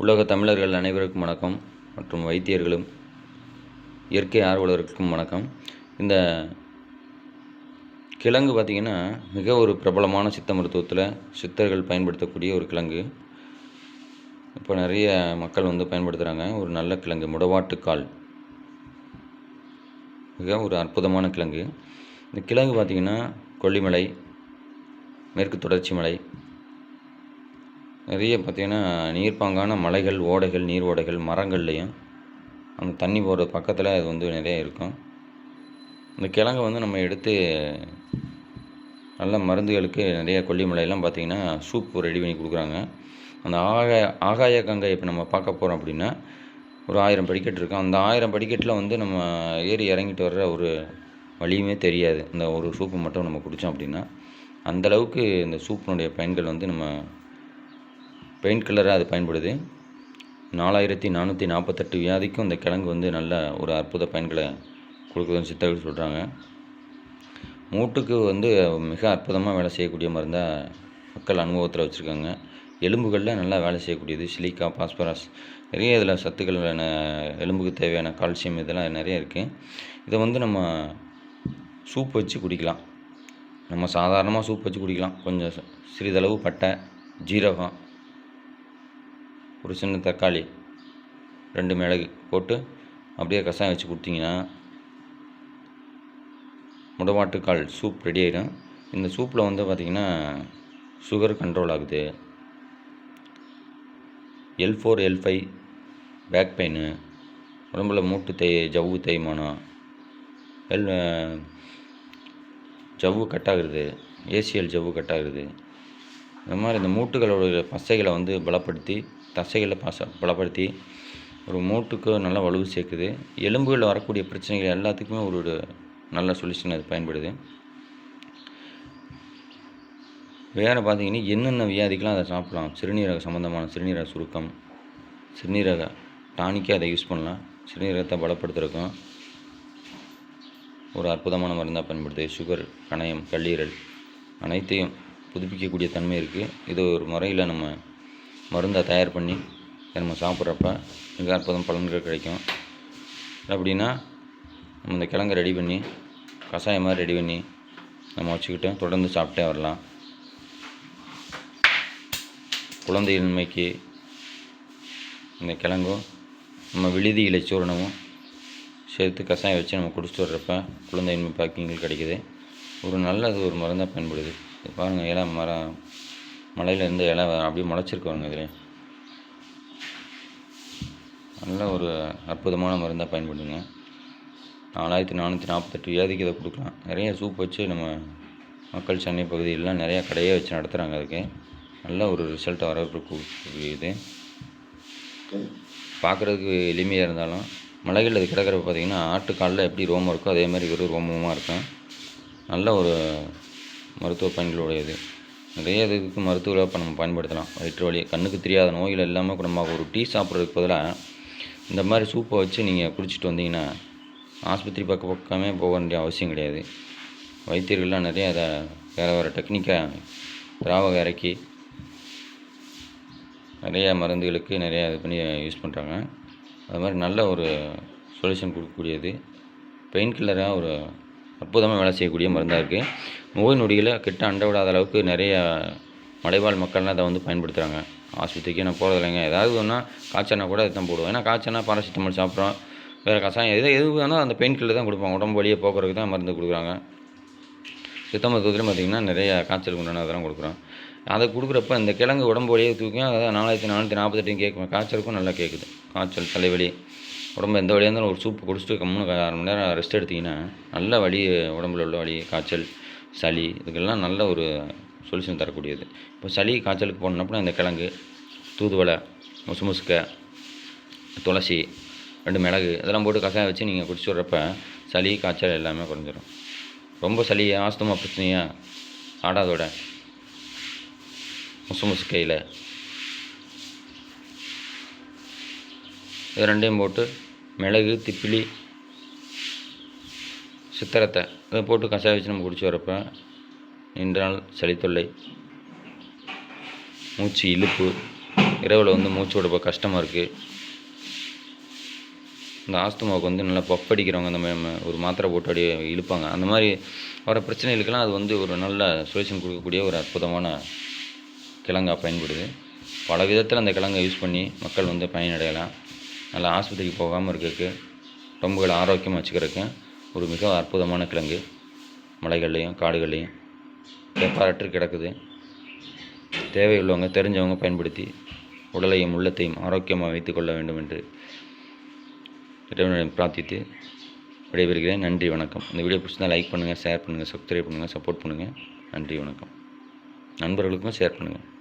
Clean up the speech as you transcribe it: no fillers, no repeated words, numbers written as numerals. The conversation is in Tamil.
உலக தமிழர்கள் அனைவருக்கும் வணக்கம் மற்றும் வைத்தியர்களும் இயற்கை ஆர்வலர்களுக்கும் வணக்கம். இந்த கிழங்கு பார்த்திங்கன்னா மிக ஒரு பிரபலமான சித்த மருத்துவத்தில் சித்தர்கள் பயன்படுத்தக்கூடிய ஒரு கிழங்கு. இப்போ நிறைய மக்கள் பயன்படுத்துகிறாங்க. ஒரு நல்ல கிழங்கு முடவாட்டுக்கால், மிக ஒரு அற்புதமான கிழங்கு. இந்த கிழங்கு பார்த்திங்கன்னா கொல்லிமலை, மேற்கு தொடர்ச்சி மலை, நிறைய பார்த்திங்கன்னா நீர்ப்பாங்கான மலைகள், ஓடைகள், நீர் ஓடைகள், மரங்கள்லேயும் அந்த தண்ணி போகிற பக்கத்தில் அது நிறைய இருக்கும். இந்த கிழங்கை நம்ம எடுத்து நல்ல மருந்துகளுக்கு நிறைய கொல்லிமலையெல்லாம் பார்த்திங்கன்னா சூப் ரெடி பண்ணி கொடுக்குறாங்க. அந்த ஆகாய கங்கை இப்போ நம்ம பார்க்க போகிறோம் அப்படின்னா ஒரு 1000 படிக்கட்டு இருக்கும். அந்த 1000 படிக்கட்டில் நம்ம ஏறி இறங்கிட்டு வர்ற ஒரு வழியுமே தெரியாது. இந்த ஒரு சூப்பு மட்டும் நம்ம குடித்தோம் அப்படின்னா அந்தளவுக்கு இந்த சூப்பினுடைய பயன்கள் நம்ம பெயின் கில்லராக அது பயன்படுது. 4448 வியாதிக்கும் இந்த கிழங்கு நல்ல ஒரு அற்புத பயன்களை கொடுக்குதுன்னு சித்தர்கள் சொல்கிறாங்க. மூட்டுக்கு மிக அற்புதமாக வேலை செய்யக்கூடிய மருந்தாக மக்கள் அனுபவத்தில் வச்சுருக்காங்க. எலும்புகளில் நல்லா வேலை செய்யக்கூடியது. சிலிக்கா, பாஸ்பரஸ், நிறைய இதில் சத்துக்கள், எலும்புக்கு தேவையான கால்சியம் இதெல்லாம் நிறைய இருக்குது. இதை நம்ம சூப் வச்சு குடிக்கலாம். நம்ம சாதாரணமாக சூப் வச்சு குடிக்கலாம். கொஞ்சம் சிறிதளவு பட்டை, ஜீரகம், ஒரு சின்ன தக்காளி, 2 மிளகு போட்டு அப்படியே கஷாயம் வச்சு கொடுத்தீங்கன்னா முடவாட்டுக்கால் சூப் ரெடி ஆகிடும். இந்த சூப்பில் பார்த்திங்கன்னா சுகர் கண்ட்ரோல் ஆகுது. L4, L5 பேக் பெயின், உடம்பில் மூட்டு ஜவ்வு தேய்மானம், ஜவ்வு கட்டாகிறது, ஏசிஎல் ஜவ்வு கட்டாகிறது, இந்த மாதிரி இந்த மூட்டுகளோட பசைகளை பலப்படுத்தி, தசைகளை பலப்படுத்தி ஒரு மூட்டுக்கு நல்ல வலுவு சேர்க்குது. எலும்புகளில் வரக்கூடிய பிரச்சனைகள் எல்லாத்துக்குமே ஒரு நல்ல சொல்யூஷன் அது பயன்படுது. வேறு பார்த்திங்கன்னா என்னென்ன வியாதிக்கெலாம் அதை சாப்பிட்லாம். சிறுநீரக சம்மந்தமான சிறுநீரக சுருக்கம், சிறுநீரக டானிக்கே அதை யூஸ் பண்ணலாம். சிறுநீரகத்தை பலப்படுத்துறதுக்கும் ஒரு அற்புதமான மருந்தாக பயன்படுது. சுகர், கணையம், கல்லீரல் அனைத்தையும் புதுப்பிக்கக்கூடிய தன்மை இருக்குது. இது ஒரு முறையில் நம்ம மருந்தை தயார் பண்ணி நம்ம சாப்பிட்றப்ப மிக அற்புதம் பலன்கள் கிடைக்கும். அப்படின்னா நம்ம இந்த கிழங்கை ரெடி பண்ணி கஷாயம் மாதிரி ரெடி பண்ணி நம்ம வச்சுக்கிட்டு தொடர்ந்து சாப்பிட்டே வரலாம். குழந்தையின்மைக்கு இந்த கிழங்கும் நம்ம விழுதி இலைச்சூரணமும் சேர்த்து கஷாயம் வச்சு நம்ம குடிச்சிட்டு வர்றப்ப குழந்தையின்மை பாக்கியங்கள் கிடைக்குது. ஒரு நல்லது ஒரு மருந்தாக பயன்படுது. இது பாருங்கள், இலை மலையில் இருந்து இலை அப்படியே முளைச்சிருக்காங்க. இதில் நல்ல ஒரு அற்புதமான மருந்தாக பயன்படுதுங்க. 4448 வியாதிக்கு இதை கொடுக்கலாம். நிறைய சூப் வச்சு நம்ம மக்கள் சென்னை பகுதியிலலாம் நிறையா கடையே வச்சு நடத்துகிறாங்க. அதுக்கு நல்ல ஒரு ரிசல்ட்டை வரக்கூடியது. பார்க்குறதுக்கு எளிமையாக இருந்தாலும் மலைகள் அது கிடக்கிறப்ப பார்த்திங்கன்னா ஆட்டுக்காலில் எப்படி ரோமம் இருக்கோ அதே மாதிரி ஒரு ரோமமாக இருக்கும். நல்ல ஒரு மருத்துவ பயன்களுடையது. நிறைய இதுக்கு மருத்துவ இப்போ நம்ம பயன்படுத்தலாம். வயிற்று வலி, கண்ணுக்கு தெரியாத நோய்கள் எல்லாமே நம்ம ஒரு டீ சாப்பிட்றதுக்கு பதிலாக இந்த மாதிரி சூப்பை வச்சு நீங்கள் குடிச்சிட்டு வந்தீங்கன்னா ஆஸ்பத்திரி பக்கமே போக வேண்டிய அவசியம் கிடையாது. வைத்தியர்கள்லாம் நிறைய அதை வேறு டெக்னிக்கை திராவக இறக்கி நிறைய மருந்துகளுக்கு நிறையா இது பண்ணி யூஸ் பண்ணுறாங்க. அது மாதிரி நல்ல ஒரு சொல்யூஷன் கொடுக்கக்கூடியது. பெயின் கில்லராக ஒரு அற்புதமாக வேலை செய்யக்கூடிய மருந்தாக இருக்குது. நோய் நொடிகளை கிட்ட அண்டை விடாத அளவுக்கு நிறைய மலைவாழ் மக்கள்லாம் அதை பயன்படுத்துகிறாங்க. ஆஸ்பத்திரிக்கு நான் போகிறது இல்லைங்க. ஏதாவது ஒன்றா காய்ச்சல்னா கூட அதை தான் போடுவோம். ஏன்னா காய்ச்சல்னா பாராசிட்டமால் சாப்பிட்றோம், வேறு கஷாயம் எது வேணால் அந்த பெயின் கில்லர் தான் கொடுப்பாங்க. உடம்பு வலியை போக்குறதுக்கு தான் மருந்து கொடுக்குறாங்க. சித்த மருத்துவத்துலையும் பார்த்திங்கன்னா நிறைய காய்ச்சலுக்கு உண்டான அதெல்லாம் கொடுக்குறோம். அதை கொடுக்குறப்ப இந்த கிழங்கு உடம்பு வலியை தூக்கும். அதாவது 4448 கேட்கும். காய்ச்சலுக்கும் நல்லா கேட்குது. காய்ச்சல், தலைவலி, உடம்பு எந்த வழியாக இருந்தாலும் ஒரு சூப்பு குடிச்சிட்டு கம்முன்னு 1/2 மணி நேரம் ரெஸ்ட் எடுத்திங்கன்னா நல்ல வலி, உடம்புல உள்ள வலி, காய்ச்சல், சளி இதுக்கெல்லாம் நல்ல ஒரு சொல்யூஷன் தரக்கூடியது. இப்போ சளி காய்ச்சலுக்கு போனோம்னா இந்த கிழங்கு, தூதுவளை, முசுமுசுக்கை, துளசி, 2 மிளகு இதெல்லாம் போட்டு கஷாயம் வச்சு நீங்கள் குடிச்சு வர்றப்ப சளி, காய்ச்சல் எல்லாமே குறைஞ்சிடும். ரொம்ப சளி, ஆஸ்துமா பிரச்சனையாக ஆடாதோட முசுமுசுக்கையில் இது 2யும் போட்டு மிளகு, திப்பிலி, சித்திரத்தை இதை போட்டு கஷாயம் வச்சு நம்ம குடிச்சு வரப்போ நீண்ட நாள் சளி தொல்லை, மூச்சு இழுப்பு, இரவில் வந்து மூச்சு விட கஷ்டமாக இருக்குது. இந்த ஆஸ்துமாவுக்கு வந்து நல்லா பஃப் அடிக்கிறவங்க அந்த மாதிரி ஒரு மாத்திரை போட்டு அப்படியே இழுப்பாங்க. அந்த மாதிரி வர பிரச்சனைகளுக்கெல்லாம் அது வந்து ஒரு நல்ல சொல்யூஷன் கொடுக்கக்கூடிய ஒரு அற்புதமான கிழங்கா பயன்படுது. பல விதத்தில் அந்த கிழங்கை யூஸ் பண்ணி மக்கள் வந்து பயனடையலாம். நல்லா ஆஸ்பத்திரிக்கு போகாமல் இருக்கிறதுக்கு, உடம்புகளை ஆரோக்கியமாக வச்சுக்கிறதுக்கு ஒரு மிக அற்புதமான கிழங்கு. மலைகள்லேயும் காடுகள்லேயும் கேப்பாரற்று கிடக்குது. தேவையுள்ளவங்க தெரிஞ்சவங்க பயன்படுத்தி உடலையும் உள்ளத்தையும் ஆரோக்கியமாக வைத்துக்கொள்ள வேண்டும் என்று இறைவனிடம் பிரார்த்தித்து விடைபெறுகிறேன். நன்றி, வணக்கம். இந்த வீடியோ பிடிச்சிருந்தால் லைக் பண்ணுங்கள், ஷேர் பண்ணுங்கள், சப்ஸ்கிரைப் பண்ணுங்கள், சப்போர்ட் பண்ணுங்கள். நன்றி, வணக்கம். நண்பர்களுக்கும் ஷேர் பண்ணுங்கள்.